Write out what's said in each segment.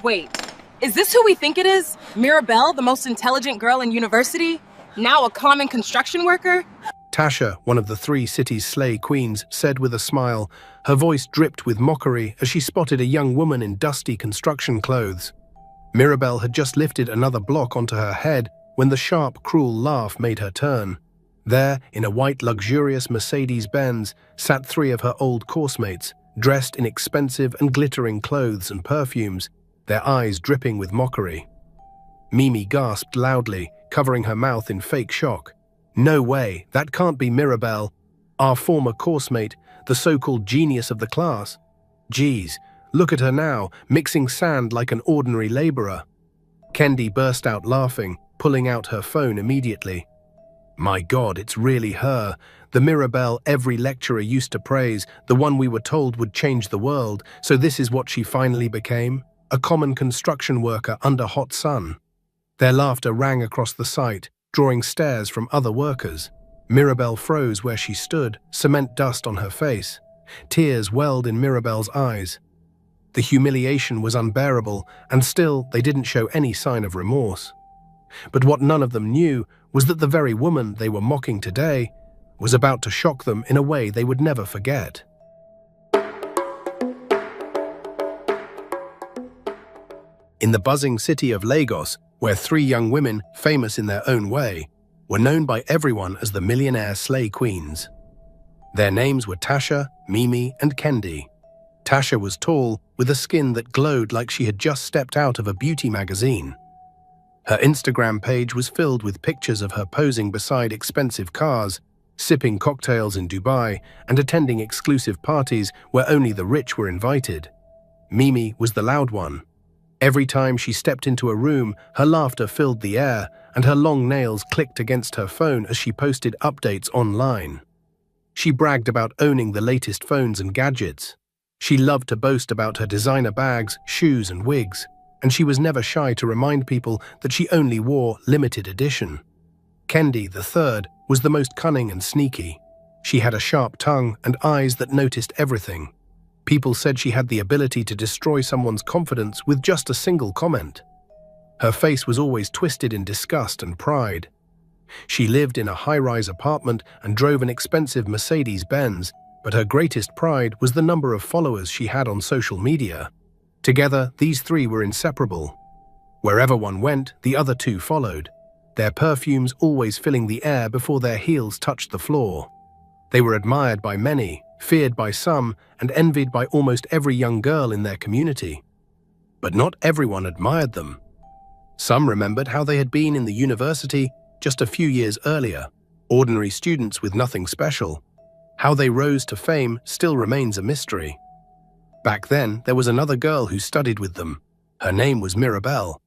Wait, is this who we think it is? Mirabelle, the most intelligent girl in university? Now a common construction worker? Tasha, one of the three city's slay queens, said with a smile. Her voice dripped with mockery as she spotted a young woman in dusty construction clothes. Mirabelle had just lifted another block onto her head when the sharp, cruel laugh made her turn. There, in a white, luxurious Mercedes-Benz, sat three of her old coursemates, dressed in expensive and glittering clothes and perfumes, their eyes dripping with mockery. Mimi gasped loudly, covering her mouth in fake shock. No way, that can't be Mirabelle, our former coursemate, the so-called genius of the class. Geez, look at her now, mixing sand like an ordinary laborer. Kendi burst out laughing, pulling out her phone immediately. My God, it's really her, the Mirabelle every lecturer used to praise, the one we were told would change the world, so this is what she finally became? A common construction worker under hot sun. Their laughter rang across the site, drawing stares from other workers. Mirabelle froze where she stood, cement dust on her face. Tears welled in Mirabelle's eyes. The humiliation was unbearable, and still they didn't show any sign of remorse. But what none of them knew was that the very woman they were mocking today was about to shock them in a way they would never forget. In the buzzing city of Lagos, where three young women, famous in their own way, were known by everyone as the Millionaire slay queens. Their names were Tasha, Mimi, and Kendi. Tasha was tall, with a skin that glowed like she had just stepped out of a beauty magazine. Her Instagram page was filled with pictures of her posing beside expensive cars, sipping cocktails in Dubai, and attending exclusive parties where only the rich were invited. Mimi was the loud one. Every time she stepped into a room, her laughter filled the air, and her long nails clicked against her phone as she posted updates online. She bragged about owning the latest phones and gadgets. She loved to boast about her designer bags, shoes, and wigs, and she was never shy to remind people that she only wore limited edition. Kendi, the third, was the most cunning and sneaky. She had a sharp tongue and eyes that noticed everything. People said she had the ability to destroy someone's confidence with just a single comment. Her face was always twisted in disgust and pride. She lived in a high-rise apartment and drove an expensive Mercedes-Benz, but her greatest pride was the number of followers she had on social media. Together, these three were inseparable. Wherever one went, the other two followed, their perfumes always filling the air before their heels touched the floor. They were admired by many, feared by some, and envied by almost every young girl in their community. But not everyone admired them. Some remembered how they had been in the university just a few years earlier, ordinary students with nothing special. How they rose to fame still remains a mystery. Back then, there was another girl who studied with them. Her name was Mirabelle.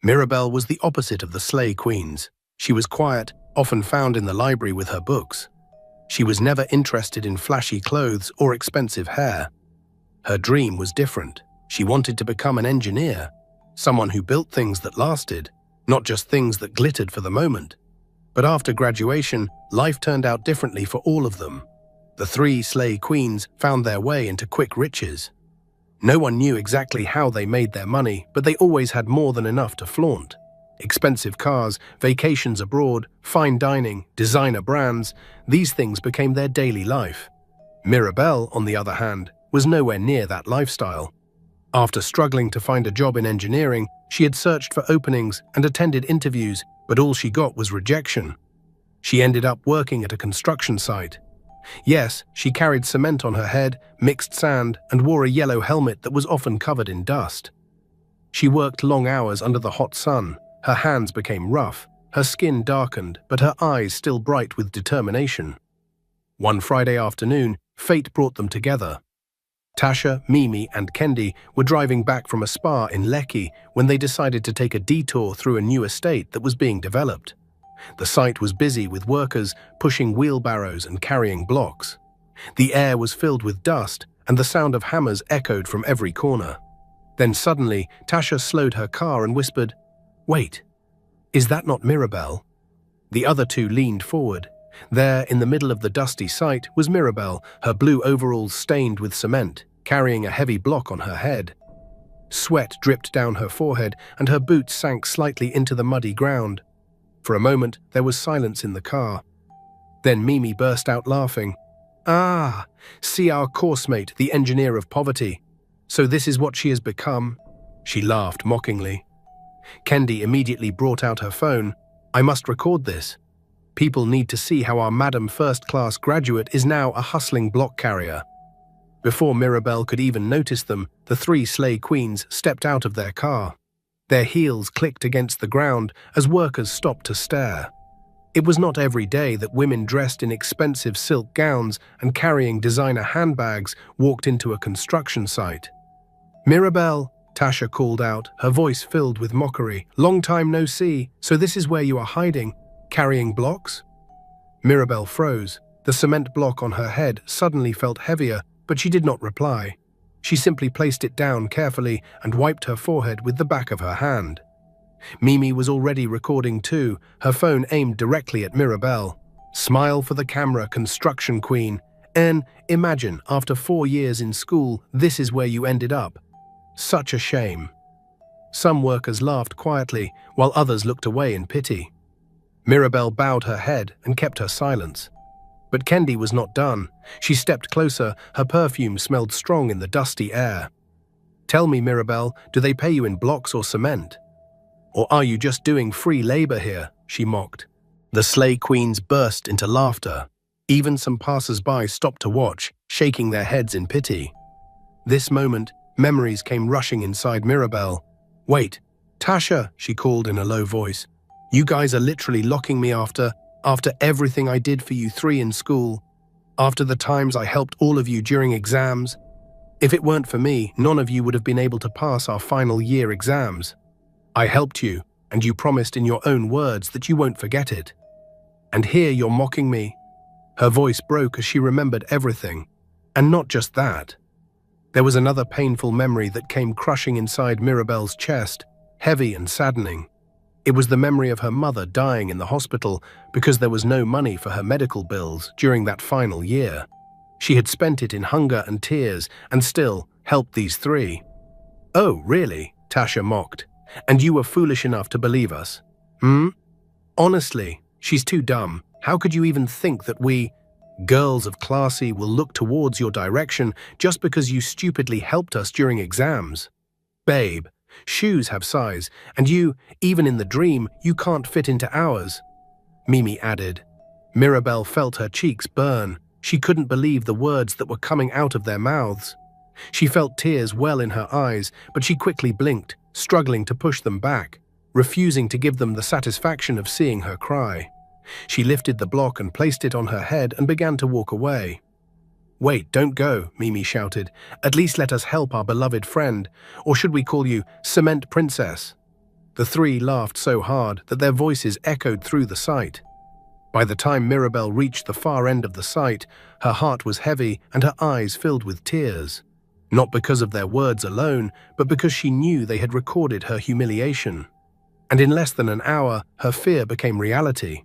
Mirabelle was the opposite of the slay queens. She was quiet, often found in the library with her books. She was never interested in flashy clothes or expensive hair. Her dream was different. She wanted to become an engineer, someone who built things that lasted, not just things that glittered for the moment. But after graduation, life turned out differently for all of them. The three slay queens found their way into quick riches. No one knew exactly how they made their money, but they always had more than enough to flaunt. Expensive cars, vacations abroad, fine dining, designer brands, these things became their daily life. Mirabelle, on the other hand, was nowhere near that lifestyle. After struggling to find a job in engineering, she had searched for openings and attended interviews, but all she got was rejection. She ended up working at a construction site. Yes, she carried cement on her head, mixed sand, and wore a yellow helmet that was often covered in dust. She worked long hours under the hot sun. Her hands became rough, her skin darkened, but her eyes still bright with determination. One Friday afternoon, fate brought them together. Tasha, Mimi, and Kendi were driving back from a spa in Lekki when they decided to take a detour through a new estate that was being developed. The site was busy with workers pushing wheelbarrows and carrying blocks. The air was filled with dust, and the sound of hammers echoed from every corner. Then suddenly, Tasha slowed her car and whispered, "Wait, is that not Mirabelle?" The other two leaned forward. There, in the middle of the dusty site, was Mirabelle, her blue overalls stained with cement, carrying a heavy block on her head. Sweat dripped down her forehead and her boots sank slightly into the muddy ground. For a moment, there was silence in the car. Then Mimi burst out laughing. "Ah, see our coursemate, the engineer of poverty. So this is what she has become?" She laughed mockingly. Kendi immediately brought out her phone. "I must record this. People need to see how our Madam First-Class graduate is now a hustling block carrier." Before Mirabelle could even notice them, the three slay queens stepped out of their car. Their heels clicked against the ground as workers stopped to stare. It was not every day that women dressed in expensive silk gowns and carrying designer handbags walked into a construction site. "Mirabelle," Tasha called out, her voice filled with mockery. "Long time no see, so this is where you are hiding, carrying blocks?" Mirabelle froze. The cement block on her head suddenly felt heavier, but she did not reply. She simply placed it down carefully and wiped her forehead with the back of her hand. Mimi was already recording too, her phone aimed directly at Mirabelle. "Smile for the camera, construction queen. And imagine, after 4 years in school, this is where you ended up. Such a shame." Some workers laughed quietly, while others looked away in pity. Mirabelle bowed her head and kept her silence. But Kendi was not done. She stepped closer, her perfume smelled strong in the dusty air. "Tell me, Mirabelle, do they pay you in blocks or cement? Or are you just doing free labor here?" she mocked. The slay queens burst into laughter. Even some passers-by stopped to watch, shaking their heads in pity. This moment, memories came rushing inside Mirabelle. "Wait, Tasha," she called in a low voice. "You guys are literally locking me after everything I did for you three in school, after the times I helped all of you during exams. If it weren't for me, none of you would have been able to pass our final year exams. I helped you, and you promised in your own words that you won't forget it. And here you're mocking me." Her voice broke as she remembered everything. And not just that. There was another painful memory that came crushing inside Mirabelle's chest, heavy and saddening. It was the memory of her mother dying in the hospital because there was no money for her medical bills during that final year. She had spent it in hunger and tears and still helped these three. "Oh, really?" Tasha mocked. "And you were foolish enough to believe us? Honestly, she's too dumb. How could you even think that we, girls of classy, will look towards your direction just because you stupidly helped us during exams? Babe, shoes have size, and you, even in the dream, you can't fit into ours," Mimi added. Mirabelle felt her cheeks burn. She couldn't believe the words that were coming out of their mouths. She felt tears well in her eyes, but she quickly blinked, struggling to push them back, refusing to give them the satisfaction of seeing her cry. She lifted the block and placed it on her head and began to walk away. "Wait, don't go," Mimi shouted. "At least let us help our beloved friend. Or should we call you Cement Princess?" The three laughed so hard that their voices echoed through the site. By the time Mirabelle reached the far end of the site, her heart was heavy and her eyes filled with tears. Not because of their words alone, but because she knew they had recorded her humiliation. And in less than an hour, her fear became reality.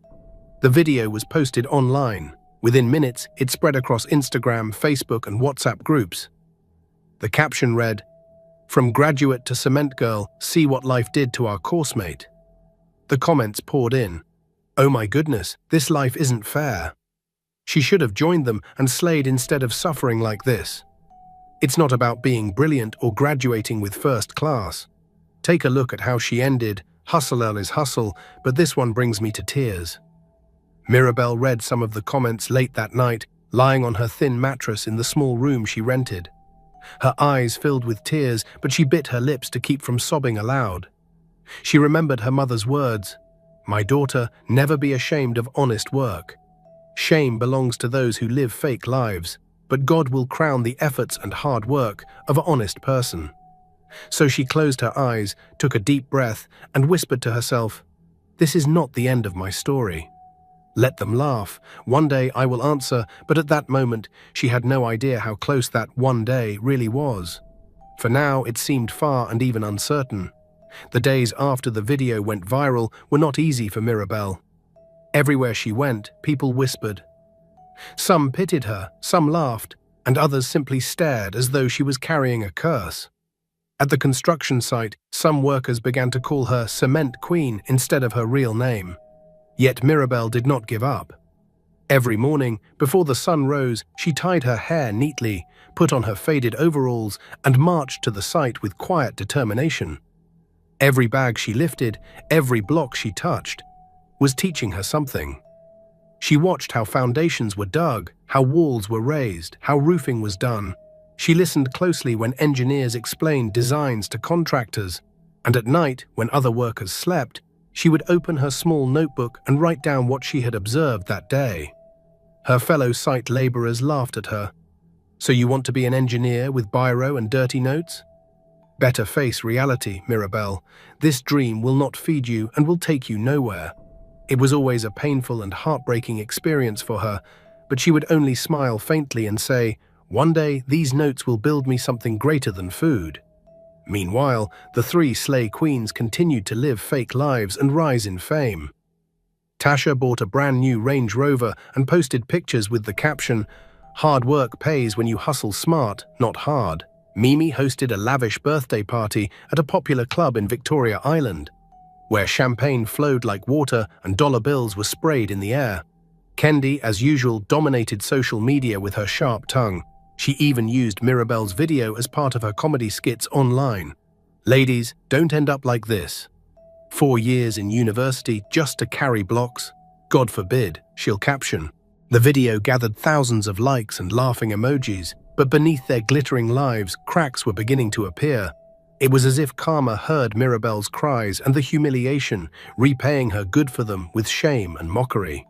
The video was posted online. Within minutes, it spread across Instagram, Facebook, and WhatsApp groups. The caption read, "From graduate to cement girl, see what life did to our coursemate." The comments poured in. "Oh my goodness, this life isn't fair. She should have joined them and slayed instead of suffering like this. It's not about being brilliant or graduating with first class. Take a look at how she ended. Hustle is hustle, but this one brings me to tears." Mirabelle read some of the comments late that night, lying on her thin mattress in the small room she rented. Her eyes filled with tears, but she bit her lips to keep from sobbing aloud. She remembered her mother's words, "My daughter, never be ashamed of honest work. Shame belongs to those who live fake lives, but God will crown the efforts and hard work of an honest person." So she closed her eyes, took a deep breath, and whispered to herself, "This is not the end of my story. Let them laugh. One day I will answer," but at that moment, she had no idea how close that one day really was. For now, it seemed far and even uncertain. The days after the video went viral were not easy for Mirabelle. Everywhere she went, people whispered. Some pitied her, some laughed, and others simply stared as though she was carrying a curse. At the construction site, some workers began to call her Cement Queen instead of her real name. Yet Mirabelle did not give up. Every morning, before the sun rose, she tied her hair neatly, put on her faded overalls, and marched to the site with quiet determination. Every bag she lifted, every block she touched, was teaching her something. She watched how foundations were dug, how walls were raised, how roofing was done. She listened closely when engineers explained designs to contractors, and at night, when other workers slept, she would open her small notebook and write down what she had observed that day. Her fellow site laborers laughed at her. "So you want to be an engineer with biro and dirty notes? Better face reality, Mirabelle. This dream will not feed you and will take you nowhere." It was always a painful and heartbreaking experience for her, but she would only smile faintly and say, "One day these notes will build me something greater than food." Meanwhile, the three Slay Queens continued to live fake lives and rise in fame. Tasha bought a brand new Range Rover and posted pictures with the caption, "Hard work pays when you hustle smart, not hard." Mimi hosted a lavish birthday party at a popular club in Victoria Island, where champagne flowed like water and dollar bills were sprayed in the air. Kendi, as usual, dominated social media with her sharp tongue. She even used Mirabelle's video as part of her comedy skits online. "Ladies, don't end up like this. 4 years in university just to carry blocks? God forbid," she'll caption. The video gathered thousands of likes and laughing emojis, but beneath their glittering lives, cracks were beginning to appear. It was as if karma heard Mirabelle's cries and the humiliation, repaying her good for them with shame and mockery.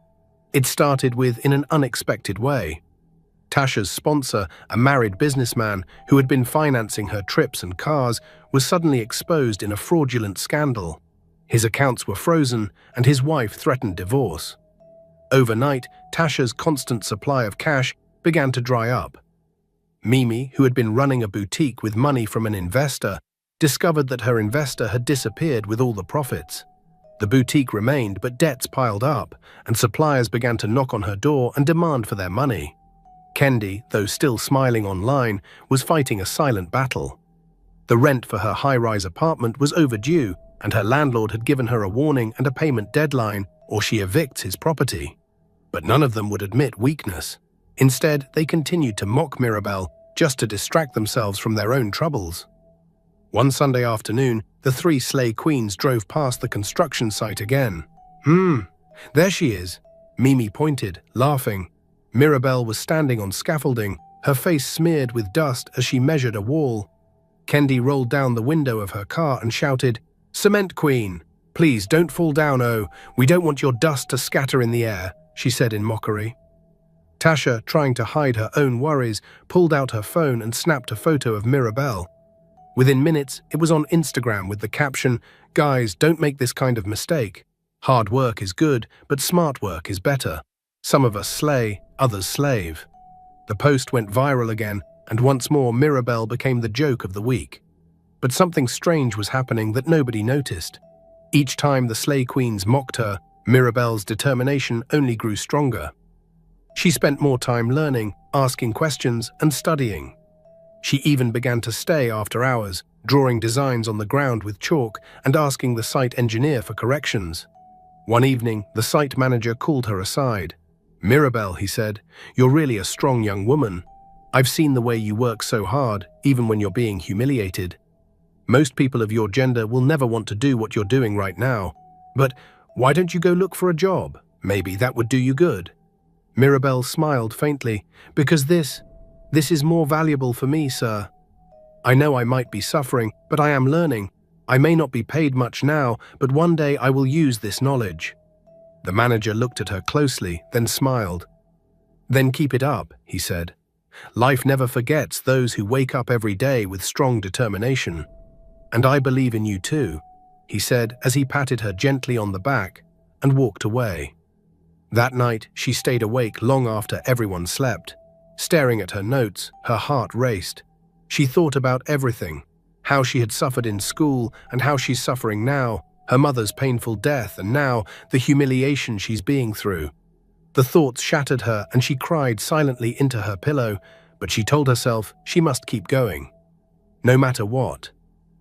It started in an unexpected way. Tasha's sponsor, a married businessman who had been financing her trips and cars, was suddenly exposed in a fraudulent scandal. His accounts were frozen, and his wife threatened divorce. Overnight, Tasha's constant supply of cash began to dry up. Mimi, who had been running a boutique with money from an investor, discovered that her investor had disappeared with all the profits. The boutique remained, but debts piled up, and suppliers began to knock on her door and demand for their money. Kendi, though still smiling online, was fighting a silent battle. The rent for her high-rise apartment was overdue, and her landlord had given her a warning and a payment deadline, or she evicts his property. But none of them would admit weakness. Instead, they continued to mock Mirabelle just to distract themselves from their own troubles. One Sunday afternoon, the three Slay Queens drove past the construction site again. There she is," Mimi pointed, laughing. Mirabelle was standing on scaffolding, her face smeared with dust as she measured a wall. Kendi rolled down the window of her car and shouted, "Cement Queen, please don't fall down, oh, we don't want your dust to scatter in the air," she said in mockery. Tasha, trying to hide her own worries, pulled out her phone and snapped a photo of Mirabelle. Within minutes, it was on Instagram with the caption, "Guys, don't make this kind of mistake. Hard work is good, but smart work is better. Some of us slay, others slave." The post went viral again, and once more Mirabelle became the joke of the week. But something strange was happening that nobody noticed. Each time the Slay Queens mocked her, Mirabelle's determination only grew stronger. She spent more time learning, asking questions, and studying. She even began to stay after hours, drawing designs on the ground with chalk and asking the site engineer for corrections. One evening, the site manager called her aside. "Mirabelle," he said, "you're really a strong young woman. I've seen the way you work so hard, even when you're being humiliated. Most people of your gender will never want to do what you're doing right now. But why don't you go look for a job? Maybe that would do you good." Mirabelle smiled faintly. "Because this is more valuable for me, sir. I know I might be suffering, but I am learning. I may not be paid much now, but one day I will use this knowledge." The manager looked at her closely, then smiled. "Then keep it up," he said. "Life never forgets those who wake up every day with strong determination. And I believe in you too," he said as he patted her gently on the back and walked away. That night, she stayed awake long after everyone slept. Staring at her notes, her heart raced. She thought about everything, how she had suffered in school and how she's suffering now, her mother's painful death, and now the humiliation she's being through. The thoughts shattered her and she cried silently into her pillow, but she told herself she must keep going. No matter what.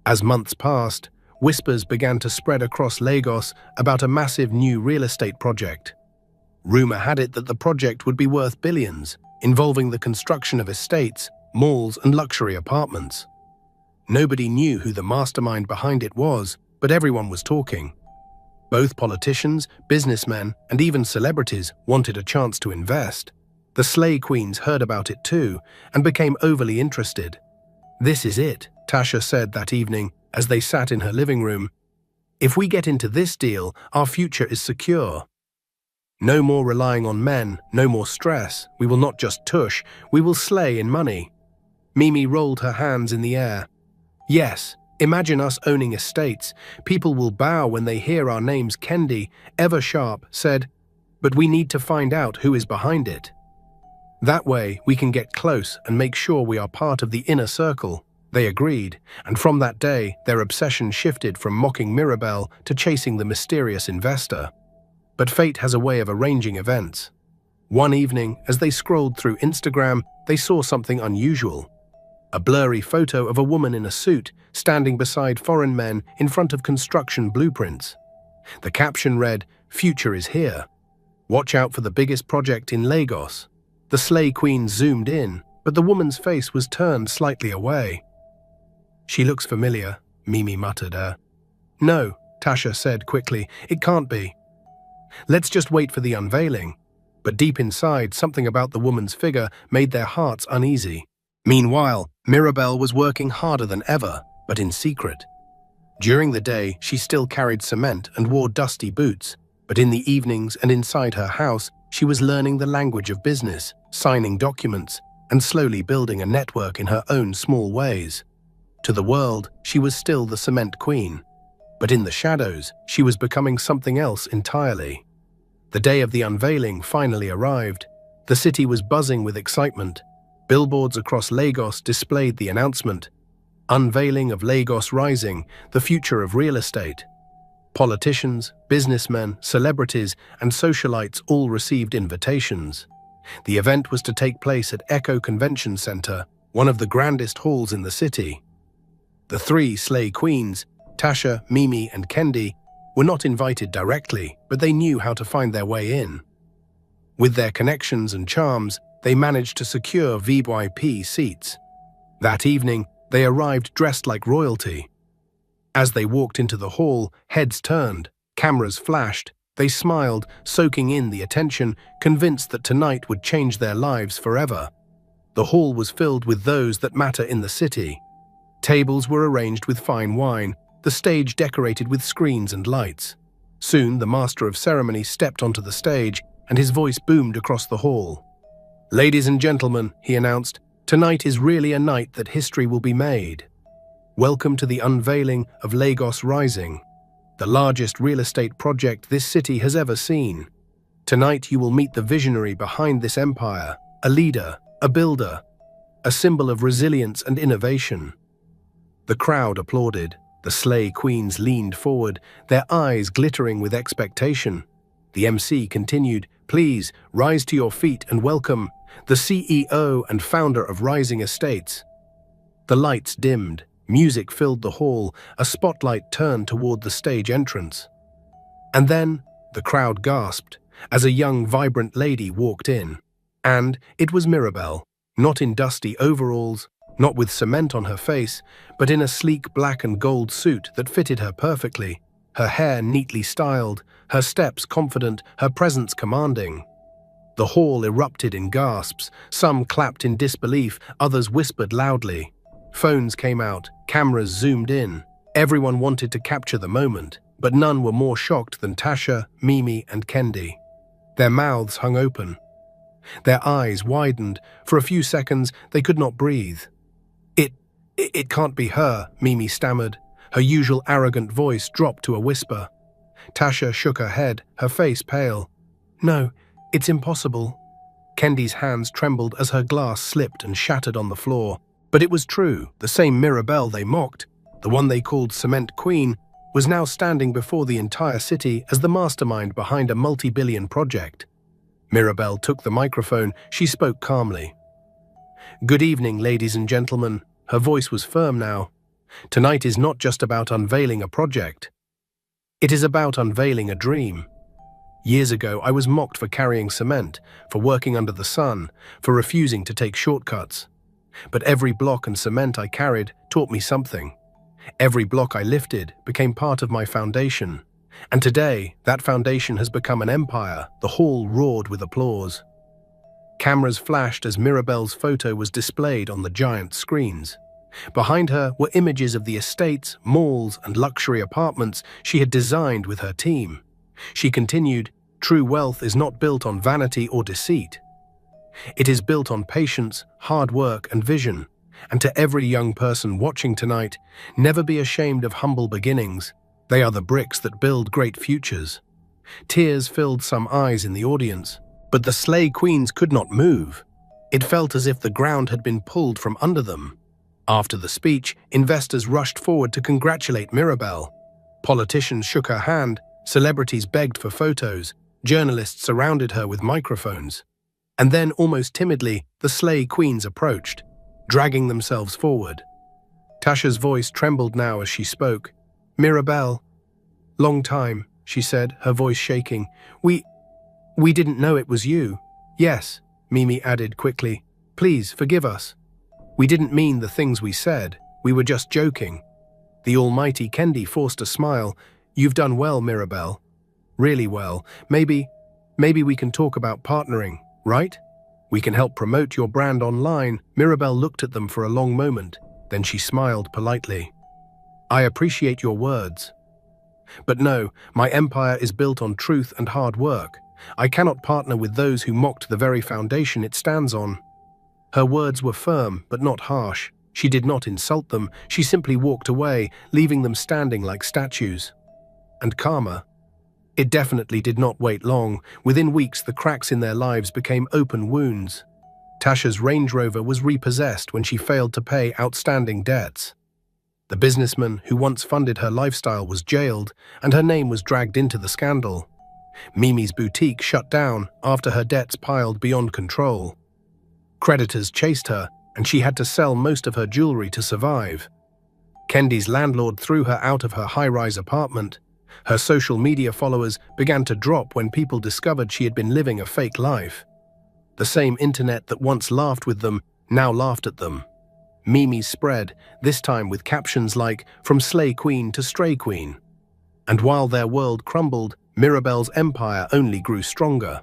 As months passed, whispers began to spread across Lagos about a massive new real estate project. Rumor had it that the project would be worth billions, involving the construction of estates, malls, and luxury apartments. Nobody knew who the mastermind behind it was, but everyone was talking. Both politicians, businessmen, and even celebrities wanted a chance to invest. The Slay Queens heard about it too, and became overly interested. "This is it," Tasha said that evening as they sat in her living room. "If we get into this deal, our future is secure. No more relying on men, no more stress. We will not just tush, we will slay in money." Mimi rolled her hands in the air. "Yes, imagine us owning estates. People will bow when they hear our names." Kendi, ever sharp, said, "But we need to find out who is behind it. That way we can get close and make sure we are part of the inner circle." They agreed, and from that day their obsession shifted from mocking Mirabelle to chasing the mysterious investor. But fate has a way of arranging events. One evening, as they scrolled through Instagram, they saw something unusual. A blurry photo of a woman in a suit standing beside foreign men in front of construction blueprints. The caption read, "Future is here. Watch out for the biggest project in Lagos." The Slay Queen zoomed in, but the woman's face was turned slightly away. "She looks familiar," Mimi muttered. "No," Tasha said quickly, "it can't be. Let's just wait for the unveiling." But deep inside, something about the woman's figure made their hearts uneasy. Meanwhile, Mirabelle was working harder than ever, but in secret. During the day, she still carried cement and wore dusty boots, but in the evenings and inside her house, she was learning the language of business, signing documents, and slowly building a network in her own small ways. To the world, she was still the cement queen. But in the shadows, she was becoming something else entirely. The day of the unveiling finally arrived. The city was buzzing with excitement. Billboards across Lagos displayed the announcement: "Unveiling of Lagos Rising, the future of real estate." Politicians, businessmen, celebrities, and socialites all received invitations. The event was to take place at XOXO Convention Center, one of the grandest halls in the city. The three Slay Queens, Tasha, Mimi, and Kendi, were not invited directly, but they knew how to find their way in. With their connections and charms, they managed to secure VIP seats. That evening, they arrived dressed like royalty. As they walked into the hall, heads turned, cameras flashed, they smiled, soaking in the attention, convinced that tonight would change their lives forever. The hall was filled with those that matter in the city. Tables were arranged with fine wine, the stage decorated with screens and lights. Soon, the master of ceremony stepped onto the stage, and his voice boomed across the hall. "Ladies and gentlemen," he announced, "tonight is really a night that history will be made. Welcome to the unveiling of Lagos Rising, the largest real estate project this city has ever seen. Tonight you will meet the visionary behind this empire, a leader, a builder, a symbol of resilience and innovation." The crowd applauded. The Slay Queens leaned forward, their eyes glittering with expectation. The MC continued, "Please rise to your feet and welcome the CEO and founder of Rising Estates." The lights dimmed, music filled the hall, a spotlight turned toward the stage entrance. And then the crowd gasped as a young, vibrant lady walked in. And it was Mirabelle, not in dusty overalls, not with cement on her face, but in a sleek black and gold suit that fitted her perfectly, her hair neatly styled, her steps confident, her presence commanding. The hall erupted in gasps, some clapped in disbelief, others whispered loudly. Phones came out, cameras zoomed in. Everyone wanted to capture the moment, but none were more shocked than Tasha, Mimi, and Kendi. Their mouths hung open. Their eyes widened. For a few seconds, they could not breathe. It can't be her," Mimi stammered. Her usual arrogant voice dropped to a whisper. Tasha shook her head, her face pale. "No, it's impossible." Kendi's hands trembled as her glass slipped and shattered on the floor. But it was true, the same Mirabelle they mocked, the one they called Cement Queen, was now standing before the entire city as the mastermind behind a multi-billion project. Mirabelle took the microphone. She spoke calmly. "Good evening, ladies and gentlemen." Her voice was firm now. Tonight is not just about unveiling a project. It is about unveiling a dream. Years ago, I was mocked for carrying cement, for working under the sun, for refusing to take shortcuts. But every block and cement I carried taught me something. Every block I lifted became part of my foundation. And today, that foundation has become an empire. The hall roared with applause. Cameras flashed as Mirabelle's photo was displayed on the giant screens. Behind her were images of the estates, malls, and luxury apartments she had designed with her team. She continued, "True wealth is not built on vanity or deceit. It is built on patience, hard work, and vision. And to every young person watching tonight, never be ashamed of humble beginnings. They are the bricks that build great futures." Tears filled some eyes in the audience, but the Slay Queens could not move. It felt as if the ground had been pulled from under them. After the speech, investors rushed forward to congratulate Mirabelle. Politicians shook her hand, celebrities begged for photos, journalists surrounded her with microphones. And then, almost timidly, the Slay Queens approached, dragging themselves forward. Tasha's voice trembled now as she spoke. "Mirabelle, long time," she said, her voice shaking. We didn't know it was you." "Yes," Mimi added quickly. "Please, forgive us. We didn't mean the things we said. We were just joking." The almighty Kendi forced a smile. "You've done well, Mirabelle. Really well. Maybe we can talk about partnering, right? We can help promote your brand online." Mirabelle looked at them for a long moment. Then she smiled politely. "I appreciate your words. But no, my empire is built on truth and hard work. I cannot partner with those who mocked the very foundation it stands on." Her words were firm, but not harsh. She did not insult them. She simply walked away, leaving them standing like statues. And karma? It definitely did not wait long. Within weeks, the cracks in their lives became open wounds. Tasha's Range Rover was repossessed when she failed to pay outstanding debts. The businessman who once funded her lifestyle was jailed, and her name was dragged into the scandal. Mimi's boutique shut down after her debts piled beyond control. Creditors chased her, and she had to sell most of her jewelry to survive. Kendi's landlord threw her out of her high-rise apartment. Her social media followers began to drop when people discovered she had been living a fake life. The same internet that once laughed with them now laughed at them. Memes spread, this time with captions like, "From Slay Queen to Stray Queen." And while their world crumbled, Mirabelle's empire only grew stronger.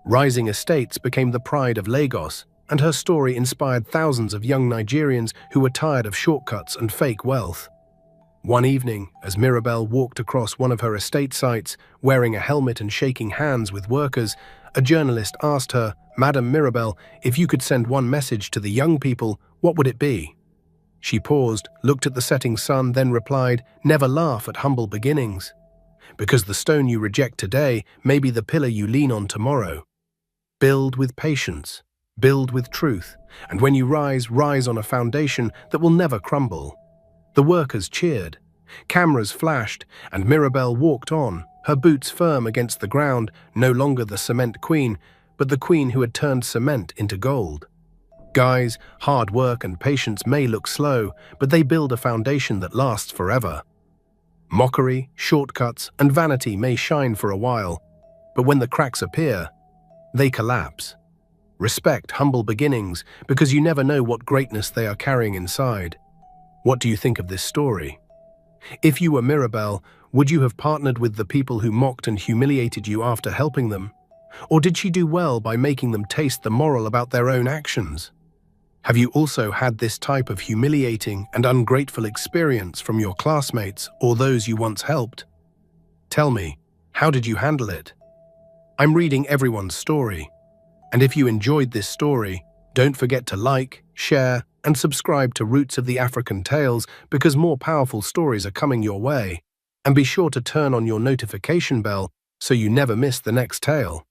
Rising estates became the pride of Lagos, and her story inspired thousands of young Nigerians who were tired of shortcuts and fake wealth. One evening, as Mirabelle walked across one of her estate sites, wearing a helmet and shaking hands with workers, a journalist asked her, "Madam Mirabelle, if you could send one message to the young people, what would it be?" She paused, looked at the setting sun, then replied, "Never laugh at humble beginnings. Because the stone you reject today may be the pillar you lean on tomorrow. Build with patience, build with truth, and when you rise, rise on a foundation that will never crumble." The workers cheered. Cameras flashed, and Mirabelle walked on, her boots firm against the ground, no longer the cement queen, but the queen who had turned cement into gold. Guys, hard work and patience may look slow, but they build a foundation that lasts forever. Mockery, shortcuts, and vanity may shine for a while, but when the cracks appear, they collapse. Respect humble beginnings, because you never know what greatness they are carrying inside. What do you think of this story? If you were Mirabelle, would you have partnered with the people who mocked and humiliated you after helping them? Or did she do well by making them taste the moral about their own actions? Have you also had this type of humiliating and ungrateful experience from your classmates or those you once helped? Tell me, how did you handle it? I'm reading everyone's story. And if you enjoyed this story, don't forget to like, share, and subscribe to Roots of the African Tales, because more powerful stories are coming your way. And be sure to turn on your notification bell so you never miss the next tale.